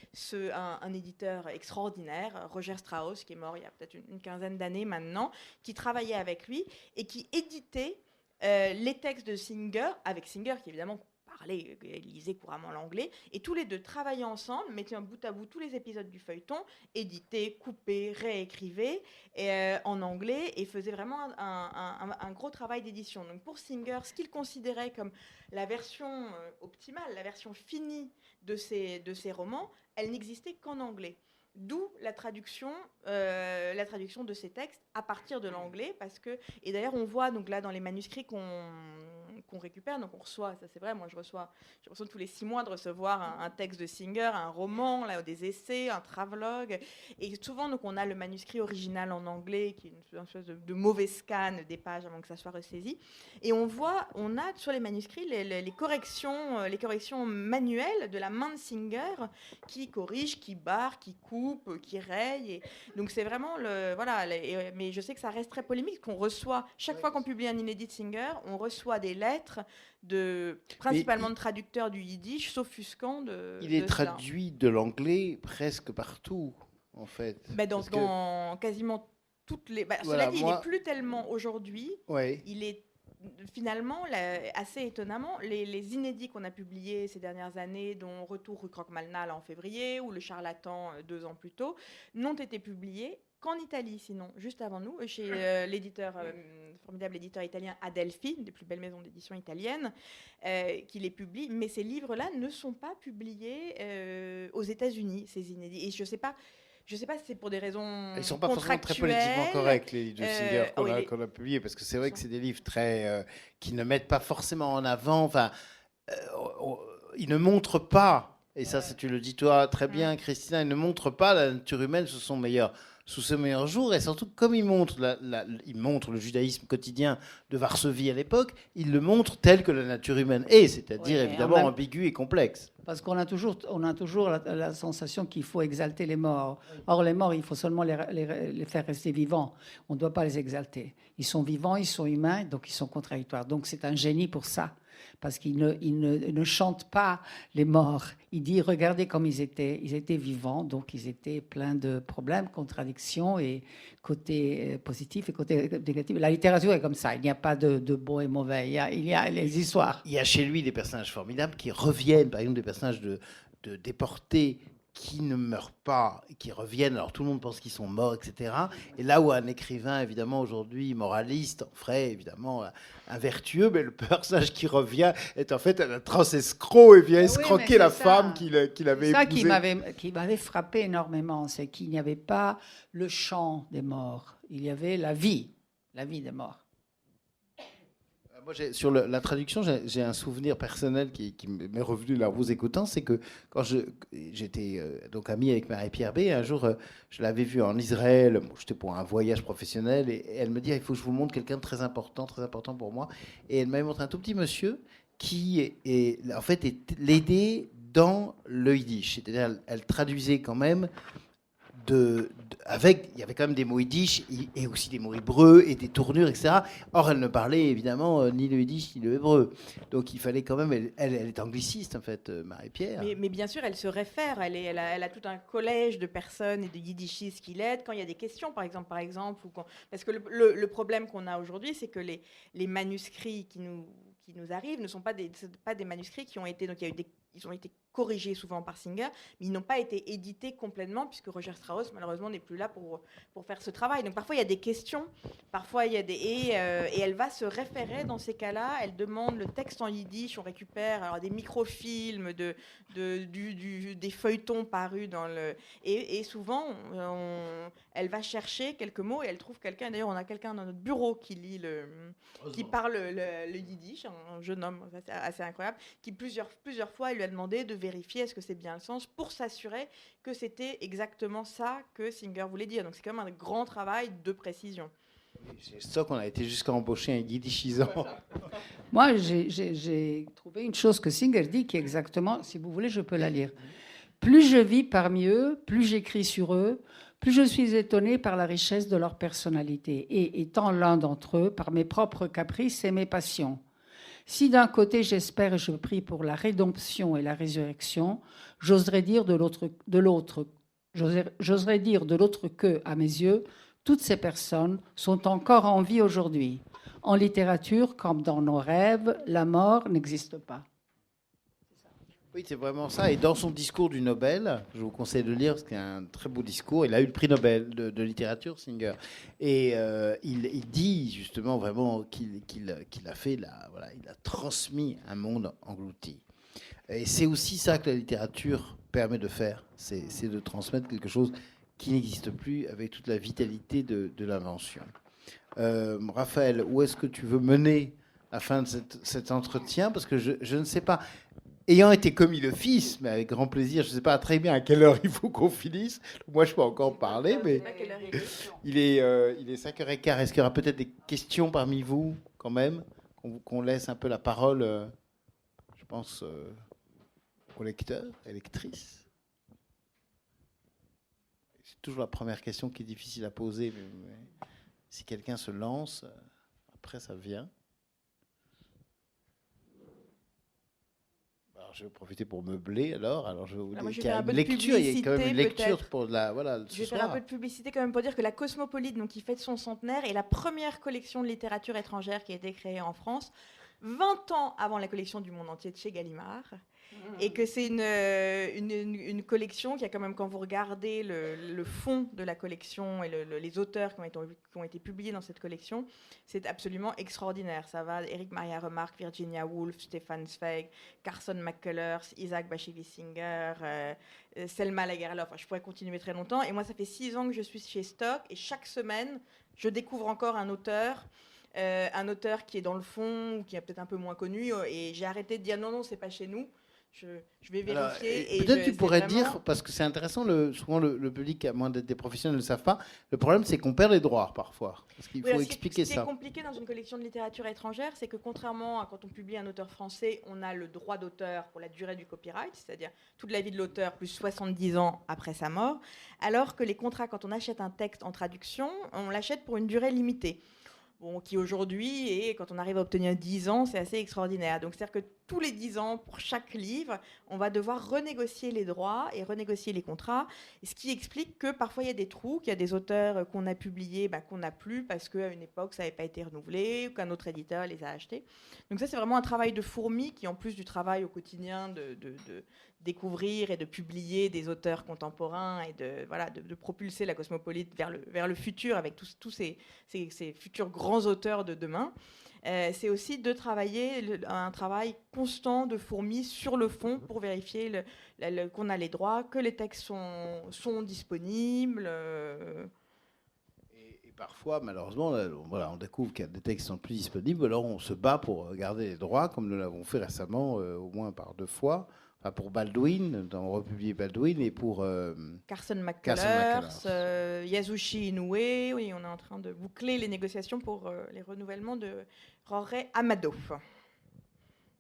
un éditeur extraordinaire, Roger Strauss, qui est mort il y a peut-être une quinzaine d'années maintenant, qui travaillait avec lui et qui éditait les textes de Singer, avec Singer qui évidemment lisait couramment l'anglais, et tous les deux travaillaient ensemble, mettaient bout à bout tous les épisodes du feuilleton, éditaient, coupaient, réécrivaient en anglais, et faisaient vraiment un gros travail d'édition. Donc pour Singer, ce qu'il considérait comme la version optimale, la version finie de ses romans, elle n'existait qu'en anglais. D'où la traduction de ces textes à partir de l'anglais, et d'ailleurs on voit donc là dans les manuscrits qu'on récupère, donc on reçoit, ça c'est vrai, moi j'ai l'impression tous les 6 mois de recevoir un texte de Singer, un roman, là, des essais, un travelogue, et souvent donc on a le manuscrit original en anglais qui est une espèce de mauvais scan des pages avant que ça soit ressaisi, et on a sur les manuscrits les corrections manuelles de la main de Singer qui corrige, qui barre, qui coupe, qui raye, et donc c'est vraiment mais je sais que ça reste très polémique, qu'on reçoit chaque fois qu'on publie un inédit de Singer, on reçoit des lettres principalement de traducteurs du yiddish, s'offusquant il est traduit de l'anglais presque partout, en fait. Dans quasiment toutes les... cela dit, il n'est plus tellement aujourd'hui. Ouais. Il est finalement, assez étonnamment, les inédits qu'on a publiés ces dernières années, dont Retour rue Croque-Malnal en février ou Le Charlatan 2 ans plus tôt, n'ont été publiés qu'en Italie, sinon, juste avant nous, chez formidable éditeur italien Adelphi, une des plus belles maisons d'édition italiennes, qui les publie. Mais ces livres-là ne sont pas publiés aux États-Unis, ces inédits. Et je ne sais pas si c'est pour des raisons Ils ne sont pas forcément très politiquement corrects, les livres de Singer qu'on a publiés, parce que c'est vrai que c'est des livres qui ne mettent pas forcément en avant, ils ne montrent pas, et ça tu le dis toi très bien, Christina, ils ne montrent pas la nature humaine sous ses meilleurs jours, et surtout comme il montre le judaïsme quotidien de Varsovie à l'époque, il le montre tel que la nature humaine est, c'est-à-dire évidemment ambiguë et complexe. Parce qu'on a toujours la sensation qu'il faut exalter les morts. Or, les morts, il faut seulement les faire rester vivants. On ne doit pas les exalter. Ils sont vivants, ils sont humains, donc ils sont contradictoires. Donc c'est un génie pour ça. Parce qu'il ne chante pas les morts. Il dit, regardez comme ils étaient vivants, donc ils étaient pleins de problèmes, contradictions, et côté positif et côté négatif. La littérature est comme ça, il n'y a pas de bon et mauvais, il y a les histoires. Il y a chez lui des personnages formidables qui reviennent, par exemple des personnages de déportés qui ne meurent pas, qui reviennent, alors tout le monde pense qu'ils sont morts, etc. Et là où un écrivain, évidemment, aujourd'hui, moraliste, en ferait, évidemment, un vertueux, mais le personnage qui revient est en fait un atroce escroc et vient escroquer la femme qu'il avait épousée. Ça qui m'avait frappé énormément, c'est qu'il n'y avait pas le chant des morts, il y avait la vie des morts. Moi, sur la traduction, j'ai un souvenir personnel qui m'est revenu là en vous écoutant, c'est que quand j'étais donc ami avec Marie-Pierre B, un jour, je l'avais vue en Israël, j'étais pour un voyage professionnel, et elle me dit, il faut que je vous montre quelqu'un de très important pour moi. Et elle m'avait montré un tout petit monsieur qui en fait l'aidait dans le yiddish. C'est-à-dire, elle traduisait quand même il y avait quand même des mots yiddish et aussi des mots hébreux et des tournures, etc. Or, elle ne parlait évidemment ni le yiddish ni le hébreu. Donc, il fallait quand même... Elle est angliciste, en fait, Marie-Pierre. Mais bien sûr, elle se réfère. Elle a tout un collège de personnes et de yiddishistes qui l'aident quand il y a des questions, par exemple. Parce que le problème qu'on a aujourd'hui, c'est que les manuscrits qui nous arrivent ne sont pas des manuscrits qui ont été... Donc, ils ont été corrigés souvent par Singer, mais ils n'ont pas été édités complètement, puisque Roger Strauss, malheureusement, n'est plus là pour faire ce travail. Donc parfois, il y a des questions, parfois, il y a et elle va se référer dans ces cas-là, elle demande le texte en yiddish, on récupère alors, des microfilms, des feuilletons parus dans le... Et souvent, elle va chercher quelques mots, et elle trouve quelqu'un, d'ailleurs, on a quelqu'un dans notre bureau qui parle le yiddish, un jeune homme assez incroyable, qui plusieurs fois, elle lui a demandé de vérifier est-ce que c'est bien le sens pour s'assurer que c'était exactement ça que Singer voulait dire. Donc c'est quand même un grand travail de précision. Chez Stock, on a été jusqu'à embaucher un yiddishisant. Moi, j'ai trouvé une chose que Singer dit qui est exactement, si vous voulez, je peux la lire. Plus je vis parmi eux, plus j'écris sur eux, plus je suis étonné par la richesse de leur personnalité et étant l'un d'entre eux, par mes propres caprices et mes passions. Si d'un côté j'espère et je prie pour la rédemption et la résurrection, j'oserais dire de l'autre que, à mes yeux, toutes ces personnes sont encore en vie aujourd'hui. En littérature, comme dans nos rêves, la mort n'existe pas. Oui, c'est vraiment ça. Et dans son discours du Nobel, je vous conseille de lire, parce qu'il y a un très beau discours. Il a eu le prix Nobel de littérature, Singer. Et il dit justement vraiment qu'il a fait, il a transmis un monde englouti. Et c'est aussi ça que la littérature permet de faire. C'est de transmettre quelque chose qui n'existe plus avec toute la vitalité de l'invention. Raphaël, où est-ce que tu veux mener la fin de cet entretien? Parce que je ne sais pas... Ayant été commis d'office, mais avec grand plaisir, je ne sais pas très bien à quelle heure il faut qu'on finisse. Moi, je peux encore parler, mais il est 5h15. Est-ce qu'il y aura peut-être des questions parmi vous, quand même, qu'on laisse un peu la parole, je pense, aux lecteurs et lectrices? C'est toujours la première question qui est difficile à poser, mais si quelqu'un se lance, après, ça vient. Je vais profiter pour meubler alors je vais vous dire qu'il y a une lecture, il y a quand même une lecture pour je vais faire un peu de publicité quand même pour dire que la Cosmopolite, donc, qui fête son centenaire, est la première collection de littérature étrangère qui a été créée en France, 20 ans avant la collection du monde entier de chez Gallimard. Et que c'est une collection qui a quand même, quand vous regardez le fond de la collection et les auteurs qui ont été publiés dans cette collection, c'est absolument extraordinaire. Ça va Éric Maria Remarque, Virginia Woolf, Stefan Zweig, Carson McCullers, Isaac Bashevis Singer, Selma Lagerlöf. Enfin, je pourrais continuer très longtemps. Et moi, ça fait 6 ans que je suis chez Stock et chaque semaine, je découvre encore un auteur qui est dans le fond ou qui est peut-être un peu moins connu. Et j'ai arrêté de dire non, c'est pas chez nous. Je vais vérifier. Peut-être tu pourrais dire, parce que c'est intéressant, souvent le public, à moins d'être des professionnels, ne le savent pas, le problème c'est qu'on perd les droits parfois. Parce qu'il faut expliquer ça. Ce qui est compliqué dans une collection de littérature étrangère, c'est que contrairement à quand on publie un auteur français, on a le droit d'auteur pour la durée du copyright, c'est-à-dire toute la vie de l'auteur plus 70 ans après sa mort, alors que les contrats, quand on achète un texte en traduction, on l'achète pour une durée limitée. Bon, qui aujourd'hui, et quand on arrive à obtenir 10 ans, c'est assez extraordinaire. Donc, c'est-à-dire que tous les 10 ans, pour chaque livre, on va devoir renégocier les droits et renégocier les contrats, ce qui explique que parfois, il y a des trous, qu'il y a des auteurs qu'on a publiés, qu'on n'a plus, parce qu'à une époque, ça n'avait pas été renouvelé, ou qu'un autre éditeur les a achetés. Donc ça, c'est vraiment un travail de fourmi, qui en plus du travail au quotidien de découvrir et de publier des auteurs contemporains et de propulser la Cosmopolite vers le futur avec tous ces futurs grands auteurs de demain. C'est aussi de travailler un travail constant de fourmi sur le fond pour vérifier qu'on a les droits, que les textes sont disponibles. parfois, malheureusement, voilà, on découvre qu'il y a des textes qui sont plus disponibles, alors on se bat pour garder les droits, comme nous l'avons fait récemment, au moins par 2 fois. Enfin, pour Baldwin, dans republier Baldwin, et pour Carson McCullers, Yasushi Inoue. Oui, on est en train de boucler les négociations pour les renouvellements de Rorei Amado.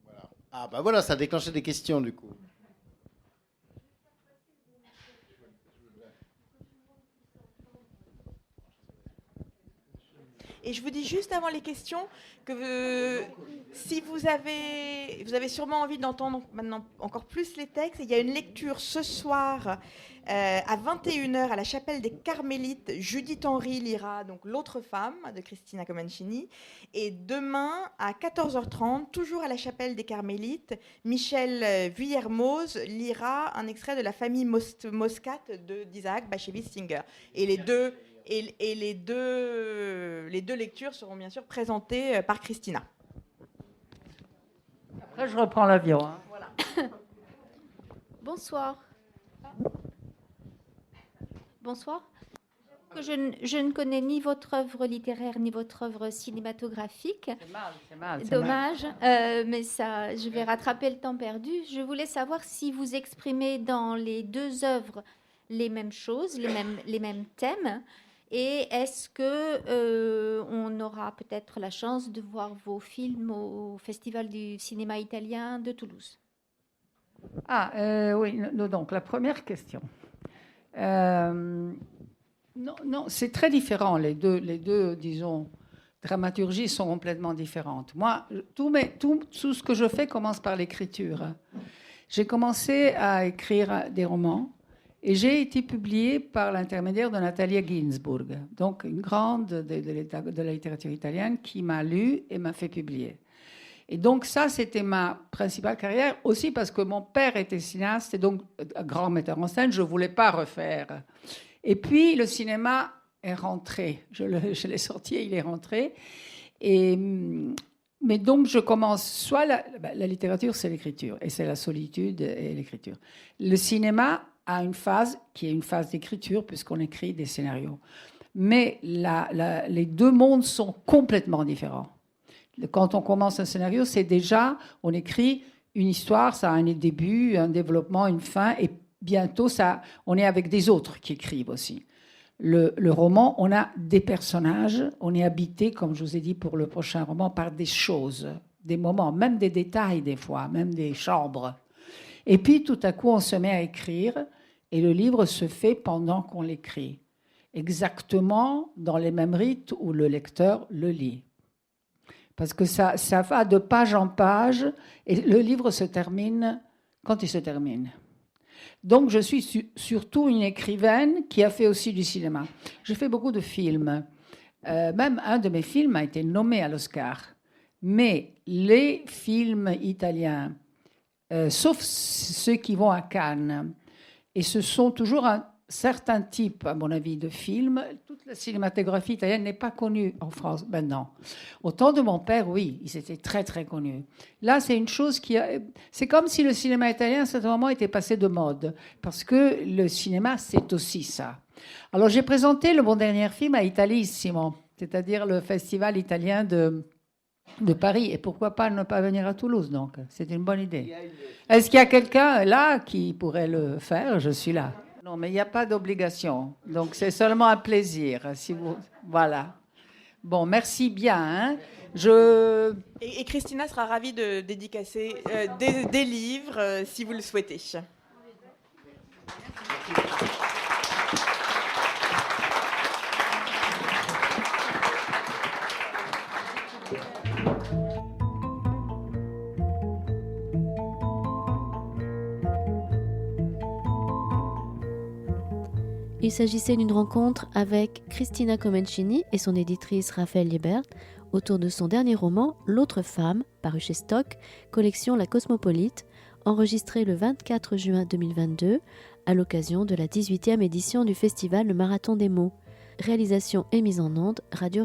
Voilà. Ah bah voilà, ça a déclenché des questions du coup. Et je vous dis juste avant les questions que si vous avez sûrement envie d'entendre maintenant encore plus les textes, il y a une lecture ce soir à 21h à la chapelle des Carmélites. Judith Henry lira donc L'autre femme de Cristina Comencini. Et demain à 14h30, toujours à la chapelle des Carmélites, Michel Vuillermoz lira un extrait de La famille Moscat d'Isaac Bashevis Singer. Et les deux lectures seront bien sûr présentées par Cristina. Après, je reprends l'avion. Hein. Voilà. Bonsoir. Bonsoir. Je ne connais ni votre œuvre littéraire ni votre œuvre cinématographique. C'est mal. Dommage, mais ça, je vais rattraper le temps perdu. Je voulais savoir si vous exprimez dans les 2 œuvres les mêmes choses, les mêmes thèmes. Et est-ce que on aura peut-être la chance de voir vos films au Festival du cinéma italien de Toulouse? Oui, donc la première question. Non, c'est très différent. Les deux, disons, dramaturgies sont complètement différentes. Moi, tout ce que je fais commence par l'écriture. J'ai commencé à écrire des romans. Et j'ai été publiée par l'intermédiaire de Natalia Ginsburg, donc une grande de la littérature italienne qui m'a lu et m'a fait publier. Et donc ça, c'était ma principale carrière, aussi parce que mon père était cinéaste et donc un grand metteur en scène, je ne voulais pas refaire. Et puis le cinéma est rentré, je l'ai sorti et il est rentré. Mais donc je commence, soit la littérature, c'est l'écriture, et c'est la solitude et l'écriture. Le cinéma a une phase qui est une phase d'écriture, puisqu'on écrit des scénarios. Mais les 2 mondes sont complètement différents. Quand on commence un scénario, c'est déjà, on écrit une histoire, ça a un début, un développement, une fin, et bientôt, on est avec des autres qui écrivent aussi. Le roman, on a des personnages, on est habité, comme je vous ai dit pour le prochain roman, par des choses, des moments, même des détails des fois, même des chambres. Et puis, tout à coup, on se met à écrire, et le livre se fait pendant qu'on l'écrit, exactement dans les mêmes rites où le lecteur le lit. Parce que ça va de page en page, et le livre se termine quand il se termine. Donc, je suis surtout une écrivaine qui a fait aussi du cinéma. J'ai fait beaucoup de films. Même un de mes films a été nommé à l'Oscar. Mais les films italiens, sauf ceux qui vont à Cannes, et ce sont toujours un certain type, à mon avis, de films. Toute la cinématographie italienne n'est pas connue en France maintenant. Au temps de mon père, oui, ils étaient très, très connus. Là, c'est une chose c'est comme si le cinéma italien, à ce moment, était passé de mode. Parce que le cinéma, c'est aussi ça. Alors, j'ai présenté mon dernier film à Italissimo, c'est-à-dire le festival italien de Paris. Et pourquoi pas ne pas venir à Toulouse, donc? C'est une bonne idée. Est-ce qu'il y a quelqu'un là qui pourrait le faire? Je suis là. Non, mais il n'y a pas d'obligation. Donc, c'est seulement un plaisir. Voilà. Bon, merci bien. Hein. Et Cristina sera ravie de dédicacer des livres si vous le souhaitez. Il s'agissait d'une rencontre avec Cristina Comencini et son éditrice Raphaël Liebert autour de son dernier roman L'autre femme, paru chez Stock, collection La Cosmopolite, enregistré le 24 juin 2022 à l'occasion de la 18e édition du festival Le Marathon des mots. Réalisation et mise en onde Radio.